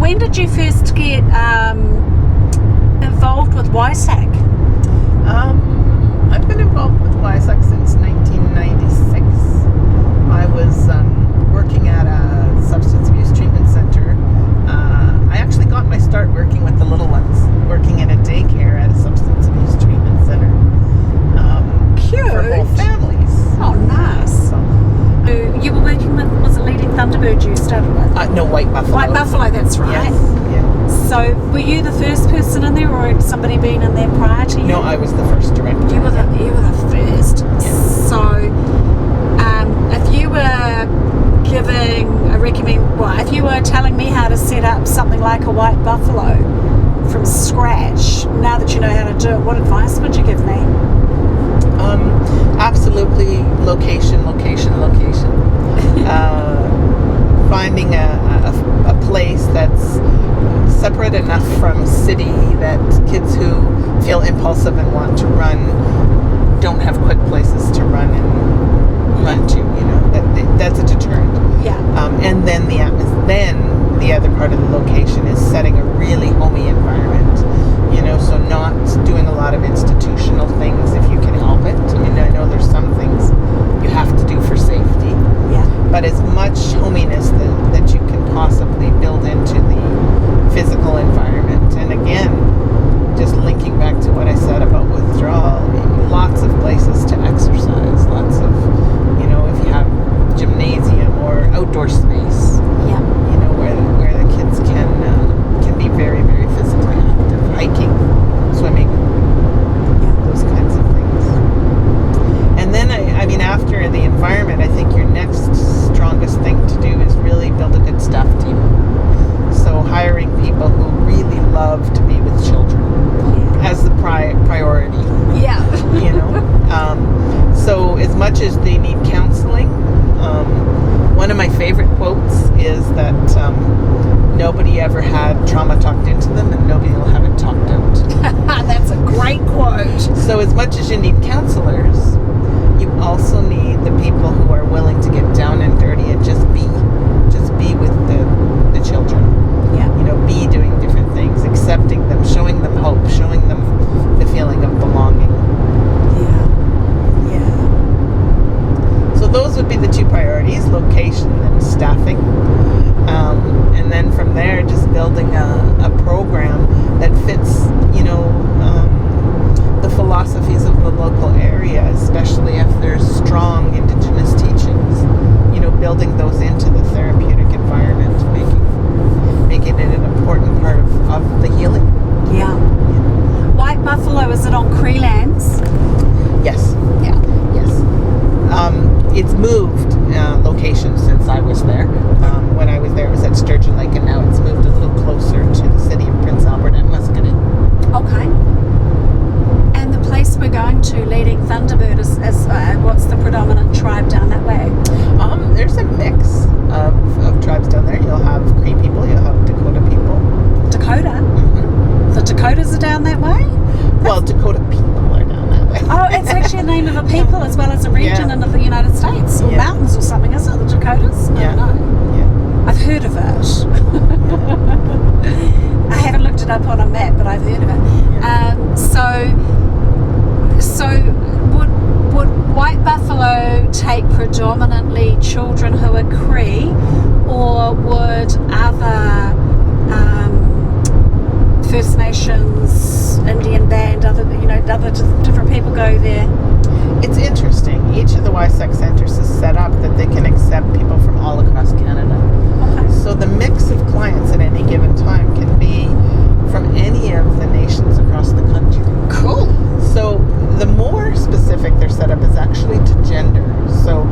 when did you first get involved with YSAC? I've been involved with YSAC since 1996. I was working at a substance abuse treatment center. I actually got my start working with the little ones, working in a daycare at a substance abuse treatment center. Cute. For whole families. Oh, nice. So, You were working with, was it Leading Thunderbird you started with? no, White Buffalo. White Buffalo, that's right. Yes. Yeah. So were you the first person in there, or had somebody been in there prior to you? No, I was the first director. You were the first. Yeah. So if you were giving a if you were telling me how to set up something like a White Buffalo from scratch, now that you know how to do it, what advice would you give me? Absolutely location. Finding a place that's separate enough from city that kids who feel impulsive and want to run don't have quick places to run to. That's a deterrent. Yeah. And then the other part of the location is setting a really homey environment. So not doing a lot of institutional things if you can help it. I mean, I know there's some things you have to do for safety. Yeah. But as much hominess that you can possibly build into the physical environment. And again, just linking back to what I said about withdrawal, lots of places to exercise, lots of, if you have gymnasium or outdoor space, Yeah. where the kids can be very, very physically active, hiking, swimming, those kinds of things. And then, after the environment, I think your next strongest thing to do is really build a good staff team. So hiring people who really love to be with children as the priority. Yeah. So as much as they need counseling, one of my favorite quotes is that nobody ever had trauma talked into them and nobody will have it talked out. That's a great quote. So as much as you need counselors, you also need the people who are willing to get down and dirty and just be with the children. Yeah. Be doing different things, accepting them, showing them hope, showing them the feeling of belonging. Yeah. So those would be the two priorities, location and staffing. And then from there, just building a program that fits, the philosophies of the local area, especially if there's strong Indigenous teachings, building those into the therapeutic environment, making it an important part of the healing. Yeah. White Buffalo, is it on Cree lands? Yes. Yeah. Yes. It's moved location since I was there. When I was there, it was at Sturgeon Lake, and now it's moved a little closer to the city of Prince Albert at Muscatine. Okay. And the place we're going to, Leading Thunderbird, is what's the predominant tribe down that way? There's a mix of tribes down there. You'll have Cree people, you'll have Dakota people. Dakota? Mm-hmm. The Dakotas are down that way? Well, Dakota people are down that way. Oh, it's actually a name of a people as well as a region in the United States, or mountains or something, is it? The Dakotas? I don't know. Yeah. I've heard of it. I haven't looked it up on a map, but I've heard of it. So would White Buffalo take predominantly children who are Cree, or would other First Nations, Indian band, other different people go there? It's interesting. Each of the YSAC centers is set up that they can accept people from all across Canada. Okay. So the mix of clients at any given time can be from any of the nations across the country. Cool. So the more specific their setup is actually to gender. So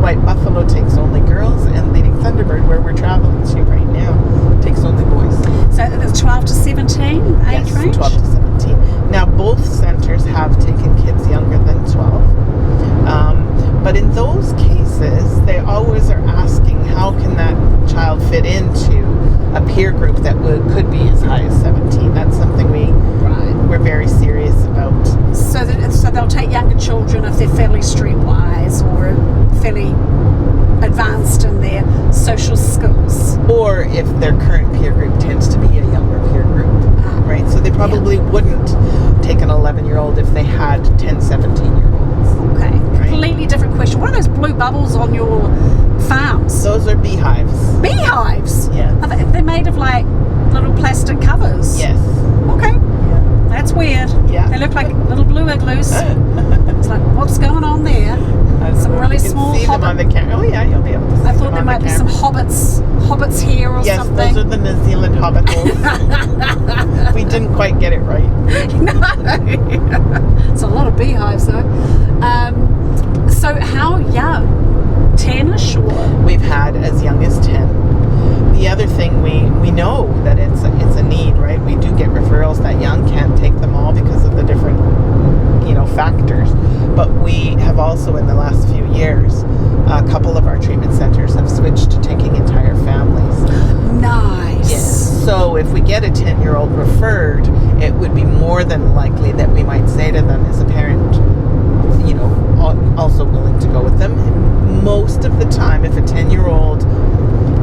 White Buffalo takes only girls, and Leading Thunderbird, where we're traveling to right now, takes only boys. So it's 12 to 17 age range? 12 to 17. Now both centers have taken kids younger than 12. But in those cases, they always are asking how can that child fit into a peer group that could be as high as 17. That's something we're very serious about. So they'll take younger children if they're fairly streetwise wise or fairly advanced in their social skills. Or if their current peer group tends to be a younger peer group, right? So they probably wouldn't take an 11-year-old if they had 10, 17-year-olds. Okay. Right. Completely different question. What are those blue bubbles on your farms? Those are beehives. Beehives? Yeah. Are they made of like little plastic covers? Yes. Okay. Yeah. That's weird. Yeah. They look like little blue igloos. It's like, what's going on there? I don't Some know if really you can small see them on the camera. Oh yeah, you'll be able to see I them thought there on might the be some camera. hobbits here or Yes, something. those are the New Zealand hobbit holes. We didn't quite get it right. No. It's a lot of beehives though. So how young? 10ish or? We've had as young as 10. The other thing we know that it's a need, right? We do get referrals that young, can't take them all because of the different factors. But we have also in the last few years, a couple of our treatment centers have switched to taking entire families. Nice. Yes. So if we get a 10-year-old referred, it would be more than likely that we might say to them as a parent, also willing to go with them. And most of the time, if a 10-year-old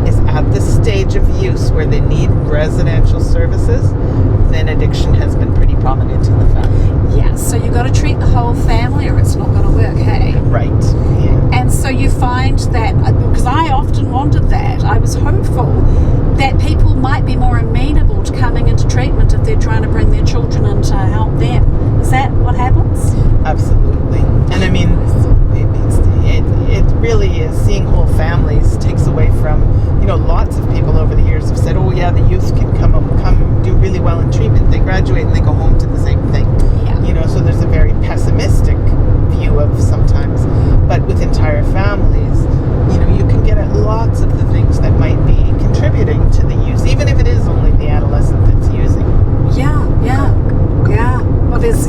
is at the stage of use where they need residential services, then addiction has been pretty prominent in the family. Yeah, so you've got to treat the whole family or it's not going to work, hey? Right. Yeah. And so you find that, because I often wanted that, I was hopeful that people might be more amenable to coming into treatment if they're trying to bring their children in to help them. Is that what happens? Absolutely. And I mean, it really is, seeing whole families takes away from, lots of people over the years have said, oh yeah, the youth can come do really well in treatment. They graduate and they go home to the same thing. Yeah. So there's a very pessimistic view of sometimes, but with entire families, you can get at lots of the things that might be contributing to the use, even if it is only the adolescent that's using. Yeah. Well, there's,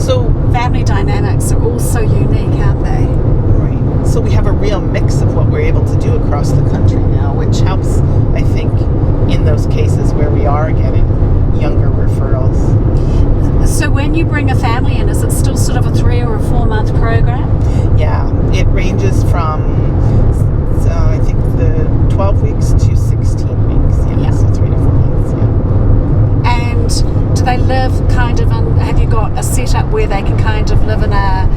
So family dynamics are all so unique, aren't they? right. So we have a real mix of what we're able to do across the country now, which helps, I think, in those cases where we are getting younger referrals. So when you bring a family in, is it still sort of a 3 or a 4 month program? Yeah, it ranges from, I think, the 12 weeks to 16 weeks. Yeah. So 3 to 4 months, yeah. And do they live kind of in, have you got a setup where they can kind of live in a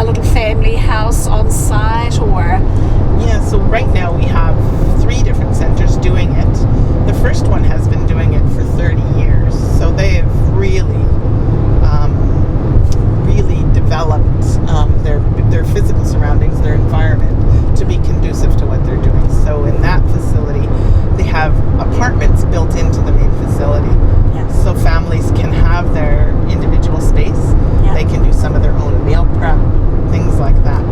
little family house on site, or? Yeah, so right now we have 3 different centers doing it. The first one has been doing it for 30 years, so they have really developed their physical surroundings, their environment, to be conducive to what they're doing. So in that facility, they have apartments built into the main facility. Yes. So families can have their individual space. Yeah. They can do some of their own meal prep, things like that.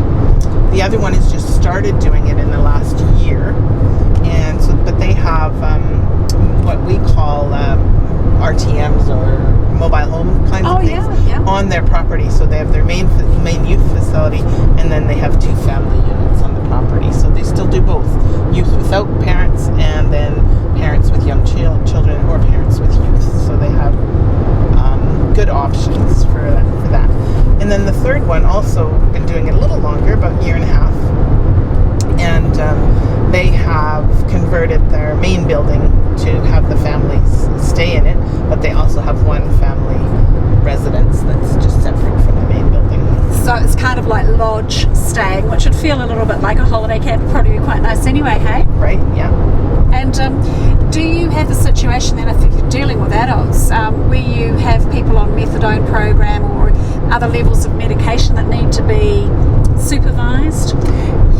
The other one has just started doing it in the last year, and but they have what we call RTMs, or mobile home kinds of things, on their property. So they have their main youth facility, and then they have 2 family units on the property. So they still do both youth without parents, and then parents with young children, or parents with youth. So they have good options for that. And then the third one, also been doing it a little longer, about a year and a half, and they have converted their main building to have the families stay in it, but they also have one family residence that's just separate from the main building. So it's kind of like lodge staying, which would feel a little bit like a holiday camp. It'd probably be quite nice anyway, hey? Right, yeah. And do you have a situation then, if you're dealing with adults, where you have people on methadone program or other levels of medication that need to be supervised?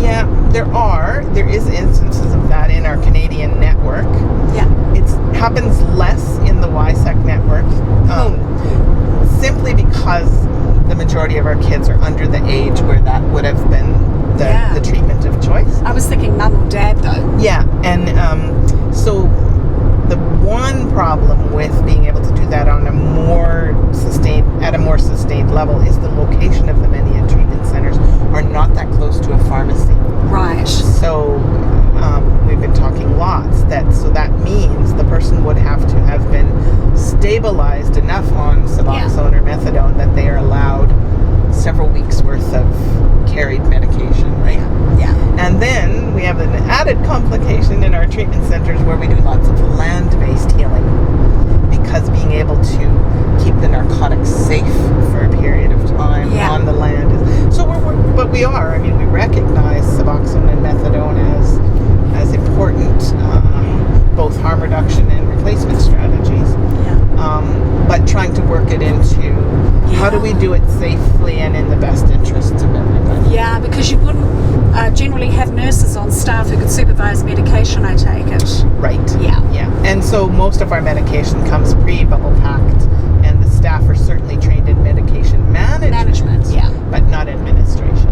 Yeah, there is instances of that in our Canadian network. Yeah. It happens less in the YSEC network, simply because the majority of our kids are under the age where that would have been the treatment of choice. I was thinking mum or dad though. Yeah, and so the one problem with being able to do that on a more sustained level is the location of the many treatment centers are not that close to a pharmacy. Right. So we've been talking lots so that means the person would have to have been stabilized enough on Suboxone or methadone that they are allowed several weeks worth of added complication in our treatment centers where we do lots of land-based healing, because being able to keep the narcotics safe for a period of time on the land is, so but we are. I mean, we recognize Suboxone and Methadone as important, both harm reduction and replacement strategies. But trying to work it into how do we do it safely and in the best interests of everybody. Yeah, because you wouldn't generally have nurses on staff who could supervise medication, I take it. Right. Yeah. Yeah. And so most of our medication comes pre-bubble packed, and the staff are certainly trained in medication management. Yeah. But not administration.